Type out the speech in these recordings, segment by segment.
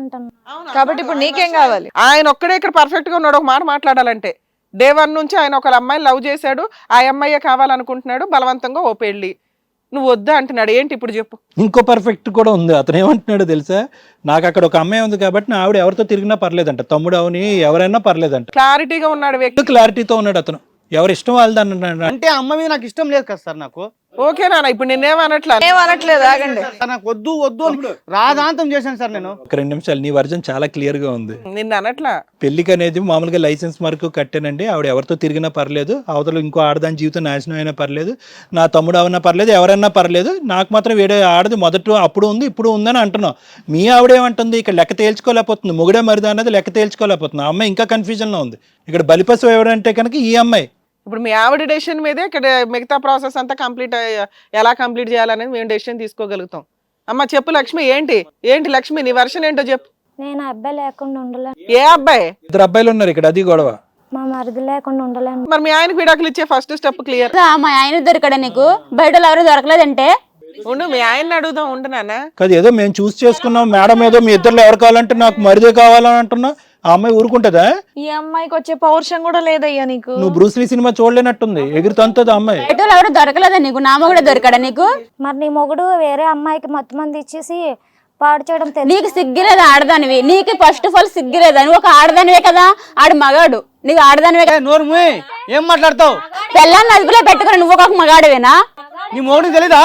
అంటున్నా. కాబట్టి ఇప్పుడు నీకేం కావాలి? ఆయన ఒక్కడే ఇక్కడ పర్ఫెక్ట్ గా ఉన్నాడు. ఒక మాట మాట్లాడాలంటే డే 1 నుంచి ఆయన ఒక అమ్మాయిని లవ్ చేశాడు, ఆ అమ్మాయి కావాలనుకుంటున్నాడు, బలవంతంగా ఓ పెళ్లి. నువ్వు వద్దా అంటున్నాడు. ఏంటి ఇప్పుడు చెప్పు? ఇంకో పర్ఫెక్ట్ కూడా ఉంది. అతను ఏమంటున్నాడు తెలుసా, నాకు అక్కడ ఒక అమ్మాయి ఉంది కాబట్టి నా ఆవిడ ఎవరితో తిరిగినా పర్లేదంట, తమ్ముడు అవని ఎవరైనా పర్లేదంట. క్లారిటీగా ఉన్నాడు వ్యక్తి, క్లారిటీతో ఉన్నాడు అతను. ఎవరి ఇష్టం వాళ్ళది అన్నాడు. అంటే అమ్మ మీద నాకు ఇష్టం లేదు కదా సార్. నాకు ఓకే నాన్న, ఇప్పుడు నిన్నేమనట్లా, ఏమనట్లేదు, ఆగండి. సార్ నాకు వద్దు వద్దు అని రాధాంతం చేశాను సార్ నేను. ఒక 2 నిమిషాలు, నీ వర్జన్ చాలా క్లియర్ గా ఉంది. నిన్న అనట్లా. పెళ్లికి అనేది మామూలుగా లైసెన్స్ మార్కు కట్టానండి, ఆవిడ ఎవరితో తిరిగినా పర్లేదు, అవతల ఇంకో ఆడదాని జీవితం నాశనం అయినా పర్లేదు, నా తమ్ముడు అవన్నా పర్లేదు, ఎవరైనా పర్లేదు, నాకు మాత్రం వేరే ఆడది మొదట అప్పుడు ఉంది ఇప్పుడు ఉందని అంటున్నావు. మీ ఆవిడేమంటుంది, ఇక్కడ లెక్క తేల్చుకోలేకపోతుంది, మొగుడే మరిదా అన్నది లెక్క తేల్చుకోలేకపోతుంది. ఆ అమ్మాయి ఇంకా కన్ఫ్యూజన్లో ఉంది. ఇక్కడ బలిపశువు ఎవరంటే కనుక ఈ అమ్మాయి. ఇప్పుడు మీ ఆవిడ డెసిషన్ మీదే ఇక్కడ మిగతా ప్రాసెస్ అంతా ఎలా కంప్లీట్ చేయాలనేది మేము డెసిషన్ తీసుకోగలుగుతాం. అమ్మ చెప్పు లక్ష్మి, ఏంటి లక్ష్మి నీ వర్షన్ ఏంటో చెప్పు. నేను అబ్బాయి లేకుండా ఉండలేను. ఏ అబ్బాయి? 2 అబ్బాయిలు ఉన్నారు ఇక్కడ, అది గొడవ. మా మరిది లేకుండా ఉండలేను. మరి మీ ఆయనకి విడాకులు ఇచ్చే ఫస్ట్ స్టెప్ క్లియర్. మా ఆయన దొరికాడా నీకు? బయట ఎవరు దొరకలేదంటే ఉండు, మీ ఆయన్ని అడుగుదాం. ఉండు నాన్న. కాదు, ఏదో మేము చూస్ చేసుకున్నాం మేడం, ఏదో మీ ఇద్దరు ఎవరు కావాలంటే నాకు మరిదే కావాలని అంటున్నా. ఆ అమ్మాయి ఊరుకుంటదా? ఈ అమ్మాయికి వచ్చే పౌరుషం కూడా లేదయ్యా నీకు. నువ్వు బ్రూస్లీ సినిమా చూడలేనట్టుంది, ఎగురుతంతది ఆ అమ్మాయి. బయట ఎవరు దొరకలేదా నీకు? నా మొగుడే దొరికాడా నీకు? మరి నీ మొగుడు వేరే అమ్మాయికి మొత్తం మంది ఇచ్చేసి పాడు చేయడం తెలుసు. నీకు సిగ్గులేదు ఆడదానివి? నీకు ఫస్ట్ ఆఫ్ ఆల్ సిగ్గులేదా? నువ్వు ఒక ఆడదానివే కదా, ఆడు మగాడు, నీకు ఆడదానివే కదా. నోరు మూయ్, ఏం మాట్లాడతావు? పెళ్ళాన్ని అదుపులో పెట్టుకుని నువ్వు ఒక మగాడివేనా? నీ మోడికి తెలీదా?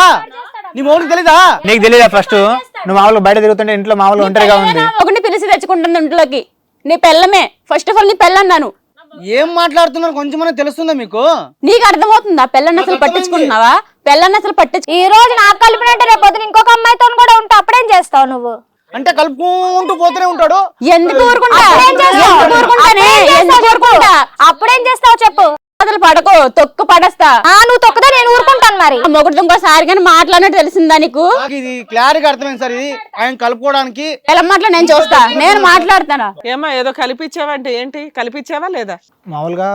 నీ మోడికి తెలీదా? నీకు తెలీదా? ఫస్ట్ నువ్వు మామూలుగా బయట తిరుగుతుంటే ఇంట్లో మామూలుగా ఒంటరిగా ఉంది. ఒకటి పిలిచి తెచ్చుకుంటుంది ఇంట్లోకి. నీ పెళ్ళమే ఫస్ట్ ఆఫ్ ఆల్, నీ పెళ్ళన్నాను. ఏం మాట్లాడుతున్నారు కొంచెమన్నా తెలుస్తుందా మీకు? నీకు అర్థమవుతుందా? పెళ్ళని అసలు పట్టించుకుంటున్నావా? పెళ్ళని అసలు పట్టించు. ఈ రోజు నాకు కలిపినట్టు రేపు పొద్దున ఇంకొక అమ్మాయితో కూడా ఉంటా, అప్పుడేం చేస్తావు నువ్వు? అంటే కలుపుకుంటూ పోతూనే ఉంటాడు. ఎందుకు ఊరుకుంటా? ఎందుకు ఊరుకుంటా? అప్పుడేం చేస్తావు చెప్పు. అసలు పడకు, తొక్కు పడేస్తా. నువ్వు తొక్కదా నేను ఊరుకుంటాను. మరి మొగుడు ఇంకోసారి కానీ మాట్లాడినట్టు తెలిసిందా నీకు? నాకు ఇది క్లారిటీగా అర్థమైంది సార్. ఇది ఆయన కలుపుకోవడానికి ఎలా మాట్లా నేను చూస్తా, నేను మాట్లాడతానా? ఏమా ఏదో కలిపిచ్చావా అంటే ఏంటి? కలిపిచ్చావా లేదా? మామూలుగా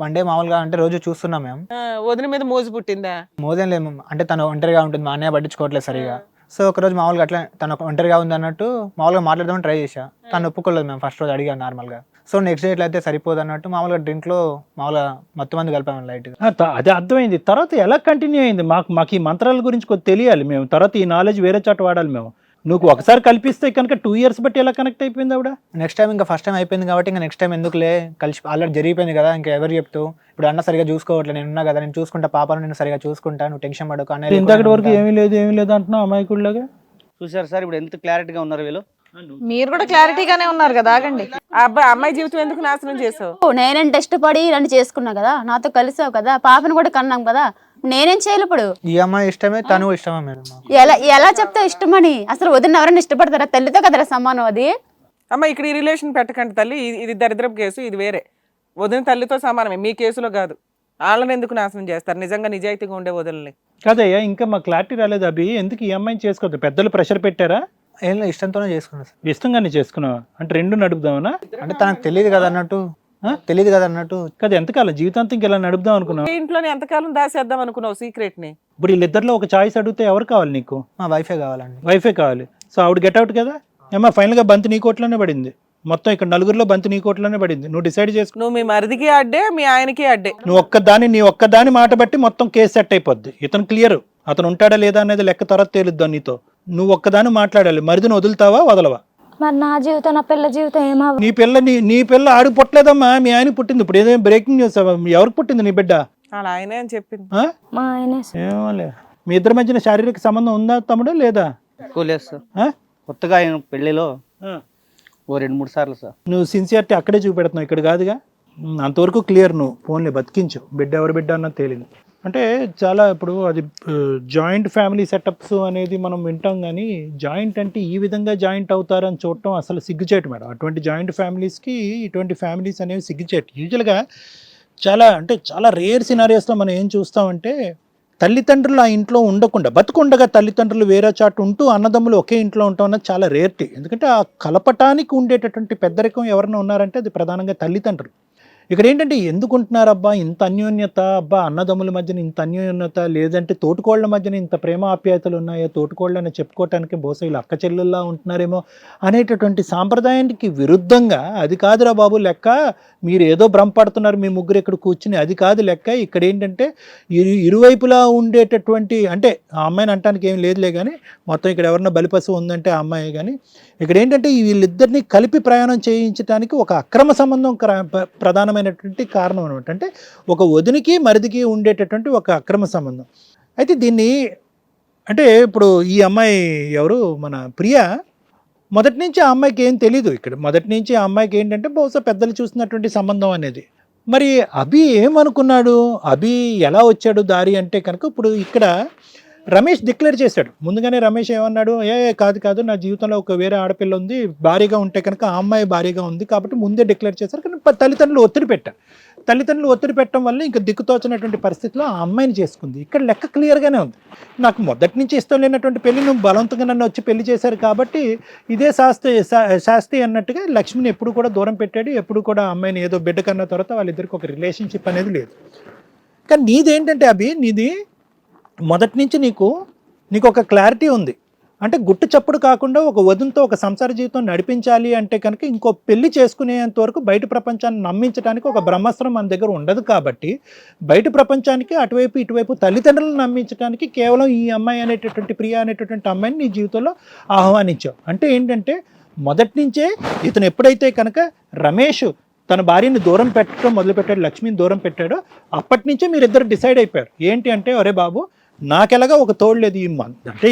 వన్ డే మామూలుగా అంటే రోజు చూస్తున్నాం మేము. వదిన మీద మోజు పుట్టిందా? మోదేం లేదు, అంటే తను ఒంటరిగా ఉంటుంది, మా అన్నయ్య పట్టించుకోవట్లేదు సరిగా. సో ఒక రోజు మామూలుగా అట్లా తను ఒంటరిగా ఉంది అన్నట్టు మామూలుగా మాట్లాడదామని ట్రై చేశా. తను ఒప్పుకోలేదు. మేము ఫస్ట్ రోజు అడిగాను నార్మల్గా. సో నెక్స్ట్ డే ఇట్లా అయితే సరిపోదు అన్నట్టు మామూలుగా డ్రింక్లో మామూలుగా మొత్తం మంది కలిపాము లైట్గా. అదే అర్థమైంది. తర్వాత ఎలా కంటిన్యూ అయింది? మాకు ఈ మంత్రాల గురించి కొద్ది తెలియాలి. మేము తర్వాత ఈ నాలెడ్జ్ వేరే చోట వాడాలి. మేము నువ్వు ఒకసారి కల్పిస్తే కనుక 2 years బట్టి ఎలా కనెక్ట్ అయిపోయింది ఆవిడ? నెక్స్ట్ టైం ఇంకా ఫస్ట్ టైం అయిపోయింది కాబట్టి ఇంకా నెక్స్ట్ టైం ఎందుకులే, కలిసి ఆల్రెడీ జరిగిపోయింది కదా, ఇంకా ఎవరు చెప్తూ. ఇప్పుడు అన్న సరిగా చూసుకోవట్లేదు, నేను ఉన్నా కదా, నేను చూసుకుంటా, పాపను నేను సరిగా చూసుకుంటా, నువ్వు టెన్షన్ పడకు అనేది. ఇంతకటి వరకు ఏమీ లేదు అంటున్నావు అమాయకుడిలాగా. చూసారు సార్ ఇప్పుడు ఎంత క్లారిటీగా ఉన్నారు వీళ్ళు. మీరు కూడా క్లారిటీగానే ఉన్నారు కదా, ఆగండి. అమ్మాయి జీవితం ఎందుకు నాశనం చేసావు? నేనంటే ఇష్టపడి నన్ను చేసుకున్నా కదా, నాతో కలిసావు కదా, పాపను కూడా కన్నాం కదా, నేనేం చేయాలి ఇప్పుడు? ఈ అమ్మాయి ఇష్టమే, తను ఇష్టమే మేడం. ఎలా చెప్తావు ఇష్టమని? అసలు వదిన ఎవరైనా ఇష్టపడతారా? తల్లితో కదరా సమానం అది. అమ్మ ఇక్కడ ఈ రిలేషన్ పెట్టకండి తల్లి, ఇది దరిద్రపు కేసు, ఇది వేరే. వదిన తల్లితో సమానమే, మీ కేసులో కాదు. వాళ్ళని ఎందుకు నాశనం చేస్తారు? నిజంగా నిజాయితీగా ఉండే వదిలిని కదయ్యా. ఇంకా మాకు క్లారిటీ రాలేదు అభి, ఎందుకు ఈ అమ్మాయిని చేసుకోవద్దు? పెద్దలు ప్రెషర్ పెట్టారా? ఏం లేదు, ఇష్టంతోనే చేసుకున్నాను సార్. ఇష్టంగానే చేసుకున్నావా? అంటే 2 నడుపుదామనా? అంటే తనకు తెలియదు కదా అన్నట్టు. కదా ఎంతకాలం జీవితాంతం ఇలా నడుపుదాం అనుకున్నావు? ఇంట్లోనే ఎంతకాలం దాసేద్దాం అనుకున్నావు సీక్రెట్ ని? ఇప్పుడు వీళ్ళిద్దరిలో ఒక చాయిస్ అడిగితే ఎవరు కావాలి నీకు? మా వైఫే కావాలండి. వైఫే కావాలి. సో ఆవిడ గెట్అవుట్ కదా. ఏమా ఫైనల్ గా బంతి నీ కోట్లోనే పడింది. మొత్తం ఇక్కడ 4 బంతి నీ కోట్లోనే పడింది. నువ్వు డిసైడ్ చేసుకున్నావు. నువ్వు మీ మరిదికి అడ్డే, మీ ఆయనకి అడ్డే. నీ ఒక్కదాని మాట బట్టి మొత్తం కేసు సెట్ అయిపోద్ది. ఇతను క్లియర్, అతను ఉంటాడా లేదా అనేది లెక్క తర్వాత తేలుద్దాం నీతో. నువ్వు ఒక్కదాని మాట్లాడాలి. మరిదిని వదులుతావా వదలవా? మరి నా జీవితం, నా పిల్ల జీవితం ఏమవ్వ? నీ పిల్ల ఆడికి పుట్టలేదమ్మా, మీ ఆయన పుట్టింది. ఇప్పుడు ఏదైనా బ్రేకింగ్ న్యూస్, ఎవరికి పుట్టింది నీ బిడ్డ? అలా ఆయనే అని చెప్పింది. మా ఆయనే. ఏమోలే. మీ ఇద్దరి మధ్యన శారీరక సంబంధం ఉందా తమ్ముడు లేదా? లేదు సార్, కొత్తగా ఆయన పెళ్లిలో ఓ 2-3 సార్లు సార్. నువ్వు సిన్సియారిటీ అక్కడే చూపెడుతున్నావు, ఇక్కడ కాదుగా. అంతవరకు క్లియర్. నువ్వు ఫోన్లే బతికించు. బిడ్డ ఎవరి బిడ్డ అన్నది తేలింది. అంటే చాలా ఇప్పుడు అది జాయింట్ ఫ్యామిలీ సెటప్స్ అనేది మనం వింటాం, కానీ జాయింట్ అంటే ఈ విధంగా జాయింట్ అవుతారని చూడటం అసలు సిగ్గుచేటు మేడం. అటువంటి జాయింట్ ఫ్యామిలీస్కి ఇటువంటి ఫ్యామిలీస్ అనేవి సిగ్గుచేటు. యూజువల్గా చాలా రేర్ సినారియోస్లో మనం ఏం చూస్తామంటే, తల్లిదండ్రులు ఆ ఇంట్లో ఉండకుండా బతుకుండగా తల్లిదండ్రులు వేరే చాటు ఉంటూ అన్నదమ్ములు ఒకే ఇంట్లో ఉంటాం అన్నది చాలా రేర్టీ. ఎందుకంటే ఆ కలపటానికి ఉండేటటువంటి పెద్దరికం ఎవరైనా ఉన్నారంటే అది ప్రధానంగా తల్లిదండ్రులు. ఇక్కడ ఏంటంటే ఎందుకుంటున్నారు అబ్బా ఇంత అన్యోన్యత, అబ్బా అన్నదమ్ముల మధ్యన ఇంత అన్యోన్యత, లేదంటే తోటికోళ్ల మధ్యన ఇంత ప్రేమ ఆప్యాయతలు ఉన్నాయో, తోటికోళ్ళని చెప్పుకోవటానికి బహుశా వీళ్ళు అక్క చెల్లెల్లా ఉంటున్నారేమో అనేటటువంటి సాంప్రదాయానికి విరుద్ధంగా అది కాదురా బాబు లెక్క, మీరు ఏదో భ్రమపడుతున్నారు మీ ముగ్గురు ఇక్కడ కూర్చుని, అది కాదు లెక్క. ఇక్కడ ఏంటంటే ఇరువైపులా ఉండేటటువంటి, అంటే ఆ అమ్మాయిని అంటానికి ఏం లేదులే కానీ మొత్తం ఇక్కడ ఎవరన్నా బలిపశువు ఉందంటే ఆ అమ్మాయి, కానీ ఇక్కడ ఏంటంటే వీళ్ళిద్దరిని కలిపి ప్రయాణం చేయించడానికి ఒక అక్రమ సంబంధం ప్రధానమైనటువంటి కారణం అనమాట. అంటే ఒక వదినికి మరిదికి ఉండేటటువంటి ఒక అక్రమ సంబంధం. అయితే దీన్ని అంటే ఇప్పుడు ఈ అమ్మాయి ఎవరు మన ప్రియ, మొదటి నుంచి ఆ అమ్మాయికి ఏం తెలీదు. ఇక్కడ మొదటి నుంచి ఆ అమ్మాయికి ఏంటంటే బహుశా పెద్దలు చూసినటువంటి సంబంధం అనేది. మరి అభి ఏమనుకున్నాడు, అభి ఎలా వచ్చాడు దారి అంటే కనుక ఇప్పుడు ఇక్కడ రమేష్ డిక్లేర్ చేశాడు ముందుగానే. రమేష్ ఏమన్నాడు, కాదు నా జీవితంలో ఒక వేరే ఆడపిల్ల ఉంది, భారీగా ఉంటే కనుక ఆ అమ్మాయి భారీగా ఉంది కాబట్టి ముందే డిక్లేర్ చేశారు. కానీ తల్లిదండ్రులు ఒత్తిడి పెట్టారు. తల్లిదండ్రులు ఒత్తిడి పెట్టడం వల్ల ఇంకా దిక్కుతోచినటువంటి పరిస్థితిలో ఆ అమ్మాయిని చేసుకుంది. ఇక్కడ లెక్క క్లియర్గానే ఉంది, నాకు మొదటి నుంచి ఇష్టం లేనటువంటి పెళ్లి నువ్వు బలవంతంగా నన్ను వచ్చి పెళ్లి చేశారు కాబట్టి ఇదే శాస్తి అన్నట్టుగా లక్ష్మిని ఎప్పుడు కూడా దూరం పెట్టాడు. ఎప్పుడు కూడా అమ్మాయిని ఏదో బిడ్డ కన్నా తర్వాత వాళ్ళిద్దరికి ఒక రిలేషన్షిప్ అనేది లేదు. కానీ నీదేంటంటే అభి, నీది మొదటి నుంచి నీకు ఒక క్లారిటీ ఉంది. అంటే గుట్టు చప్పుడు కాకుండా ఒక వదంతో ఒక సంసార జీవితం నడిపించాలి అంటే కనుక ఇంకో పెళ్లి చేసుకునేంత వరకు బయట ప్రపంచాన్ని నమ్మించడానికి ఒక బ్రహ్మాస్త్రం మన దగ్గర ఉండదు. కాబట్టి బయట ప్రపంచానికి అటువైపు ఇటువైపు తల్లిదండ్రులను నమ్మించడానికి కేవలం ఈ అమ్మాయి అనేటటువంటి ప్రియ అనేటటువంటి అమ్మాయిని నీ జీవితంలో ఆహ్వానించావు. అంటే ఏంటంటే మొదటి నుంచే ఇతను ఎప్పుడైతే కనుక రమేష్ తన భార్యని దూరం పెట్టడం మొదలుపెట్టాడు, లక్ష్మిని దూరం పెట్టాడో అప్పటి నుంచే మీరిద్దరు డిసైడ్ అయిపోయారు. ఏంటి అంటే, ఒరే బాబు నాకెలాగా ఒక తోడు లేదు, అంటే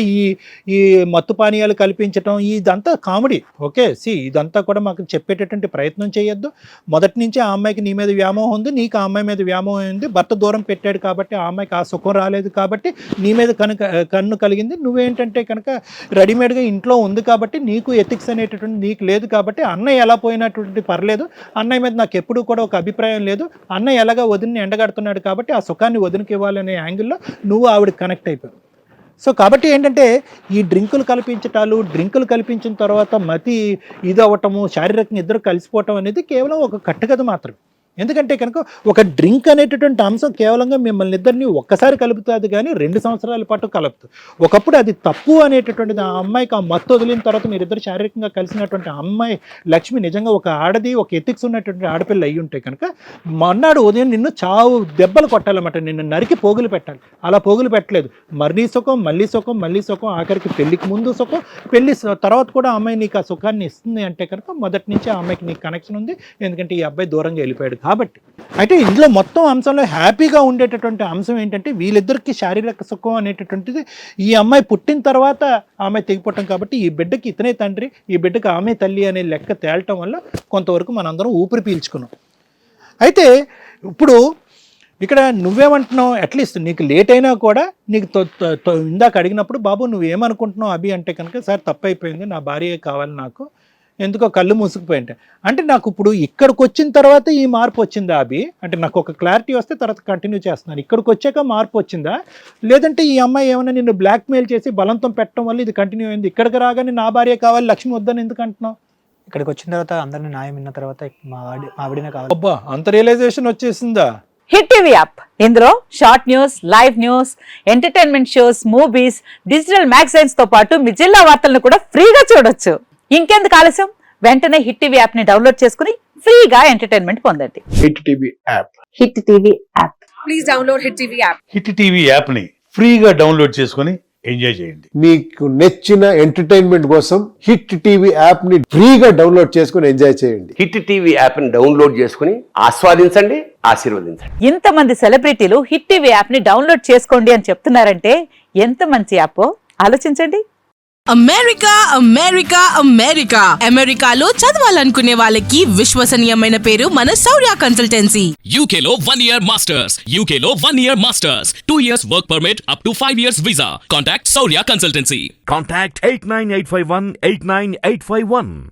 ఈ మత్తు పానీయాలు కల్పించడం ఇదంతా కామెడీ. ఓకే ఇదంతా కూడా మాకు చెప్పేటటువంటి ప్రయత్నం చేయొద్దు. మొదటి నుంచి ఆ అమ్మాయికి నీ మీద వ్యామోహం ఉంది, నీకు ఆ అమ్మాయి మీద వ్యామోహం ఉంది. భర్త దూరం పెట్టాడు కాబట్టి ఆ అమ్మాయికి ఆ సుఖం రాలేదు కాబట్టి నీ మీద కన్ను కలిగింది. నువ్వేంటంటే కనుక రెడీమేడ్గా ఇంట్లో ఉంది కాబట్టి నీకు ఎథిక్స్ అనేటటువంటి నీకు లేదు కాబట్టి అన్నయ్య ఎలా పోయినటువంటి పర్లేదు, అన్నయ్య మీద నాకు ఎప్పుడూ కూడా ఒక అభిప్రాయం లేదు, అన్నయ్య ఎలాగా వదిన్ని ఎండగడుతున్నాడు కాబట్టి ఆ సుఖాన్ని వదినికి ఇవ్వాలనే యాంగిల్లో నువ్వు ఆవిడ కనెక్ట్ అయిపోయావు. సో కాబట్టి ఏంటంటే ఈ డ్రింకులు కల్పించిన తర్వాత మతి ఇది అవ్వటము, శారీరకంగా ఇద్దరు కలిసిపోవటం అనేది కేవలం ఒక కట్టుకథ మాత్రమే. ఎందుకంటే కనుక ఒక డ్రింక్ అనేటటువంటి అంశం కేవలంగా మిమ్మల్ని ఇద్దరిని ఒక్కసారి కలుపుతుంది కానీ 2 సంవత్సరాల పాటు కలుపుతుంది. ఒకప్పుడు అది తప్పు అనేటటువంటిది. ఆ అమ్మాయికి ఆ మత్తు వదిలిన తర్వాత మీరిద్దరు శారీరకంగా కలిసినటువంటి అమ్మాయి లక్ష్మి నిజంగా ఒక ఆడది, ఒక ఎథిక్స్ ఉన్నటువంటి ఆడపిల్ల అయ్యి ఉంటే కనుక మన్నాడు ఉదయం నిన్ను చావు దెబ్బలు కొట్టాలన్నమాట, నిన్ను నరికి పోగులు పెట్టాలి. అలా పోగులు పెట్టలేదు. మళ్ళీ సుఖం, ఆఖరికి పెళ్లికి ముందు సుఖం, పెళ్లి తర్వాత కూడా ఆ అమ్మాయి నీకు ఆ సుఖాన్ని ఇస్తుంది అంటే కనుక మొదటి నుంచి ఆ అమ్మాయికి నీకు కనెక్షన్ ఉంది. ఎందుకంటే ఈ అబ్బాయి దూరంగా వెళ్ళిపోయాడు కాబట్టి. అయితే ఇందులో మొత్తం అంశంలో హ్యాపీగా ఉండేటటువంటి అంశం ఏంటంటే వీళ్ళిద్దరికి శారీరక సుఖం అనేటటువంటిది ఈ అమ్మాయి పుట్టిన తర్వాత ఆమె తెగిపోవటం కాబట్టి ఈ బిడ్డకి ఇతనే తండ్రి, ఈ బిడ్డకి ఆమె తల్లి అనే లెక్క తేలటం వల్ల కొంతవరకు మనందరం ఊపిరి పీల్చుకున్నాం. అయితే ఇప్పుడు ఇక్కడ నువ్వేమంటున్నావు, అట్లీస్ట్ నీకు లేట్ అయినా కూడా నీకు ఇందాక అడిగినప్పుడు బాబు నువ్వేమనుకుంటున్నావు అభి అంటే కనుక సార్ తప్పు అయిపోయింది, నా భార్య కావాలి, నాకు ఎందుకో కళ్ళు మూసుకుపోయింటే అంటే నాకు ఇప్పుడు ఇక్కడికి వచ్చిన తర్వాత ఈ మార్పు వచ్చిందా అభి అంటే నాకు ఒక క్లారిటీ వస్తే తర్వాత కంటిన్యూ చేస్తున్నాను. ఇక్కడికి వచ్చాక మార్పు వచ్చిందా, లేదంటే ఈ అమ్మాయి ఏమైనా నిన్ను బ్లాక్మెయిల్ చేసి బలంతం పెట్టడం వల్ల ఇది కంటిన్యూ అయింది? ఇక్కడికి రాగానే నా భార్య కావాలి, లక్ష్మి వద్దని ఎందుకు అంటున్నావు? ఇక్కడికి వచ్చిన తర్వాత అందరిని న్యాయం విన్న తర్వాత మా ఆవిడనే కావాలి. అబ్బా అంత రియలైజేషన్ వచ్చేసిందా? హిట్ టీవీ యాప్, ఇందులో short news, live news, entertainment shows, movies, digital magazines తో పాటు మీ జిల్లా వార్తలను కూడా ఫ్రీగా చూడొచ్చు. ఇంకెందుకు ఆలస్యం, వెంటనే హిట్ టీవీ యాప్ ని డౌన్లోడ్ చేసుకుని ఫ్రీగా ఎంటర్టైన్మెంట్ పొందండి. Hit TV app. Hit TV app. Please download hit TV app. Hit TV app ని ఫ్రీగా డౌన్లోడ్ చేసుకుని ఎంజాయ్ చేయండి. మీకు నచ్చిన ఎంటర్టైన్మెంట్ కోసం హిట్ టీవీ యాప్ ని ఫ్రీగా డౌన్లోడ్ చేసుకుని ఎంజాయ్ చేయండి. హిట్ టీవీ యాప్ ని డౌన్లోడ్ చేసుకుని ఆస్వాదించండి, ఆశీర్వదించండి. ఇంతమంది సెలబ్రిటీలు హిట్ టీవీ యాప్ ని డౌన్లోడ్ చేసుకోండి అని చెప్తున్నారంటే ఎంత మంచి యాప్ ఆలోచించండి. అమెరికాలో చదవాలనుకునే వాళ్ళకి విశ్వసనీయమైన పేరు మన శౌర్య consultancy. UKలో 1 year masters, 2 years work permit up to 5 years visa. Contact Saurya Consultancy. Contact 89851 89851.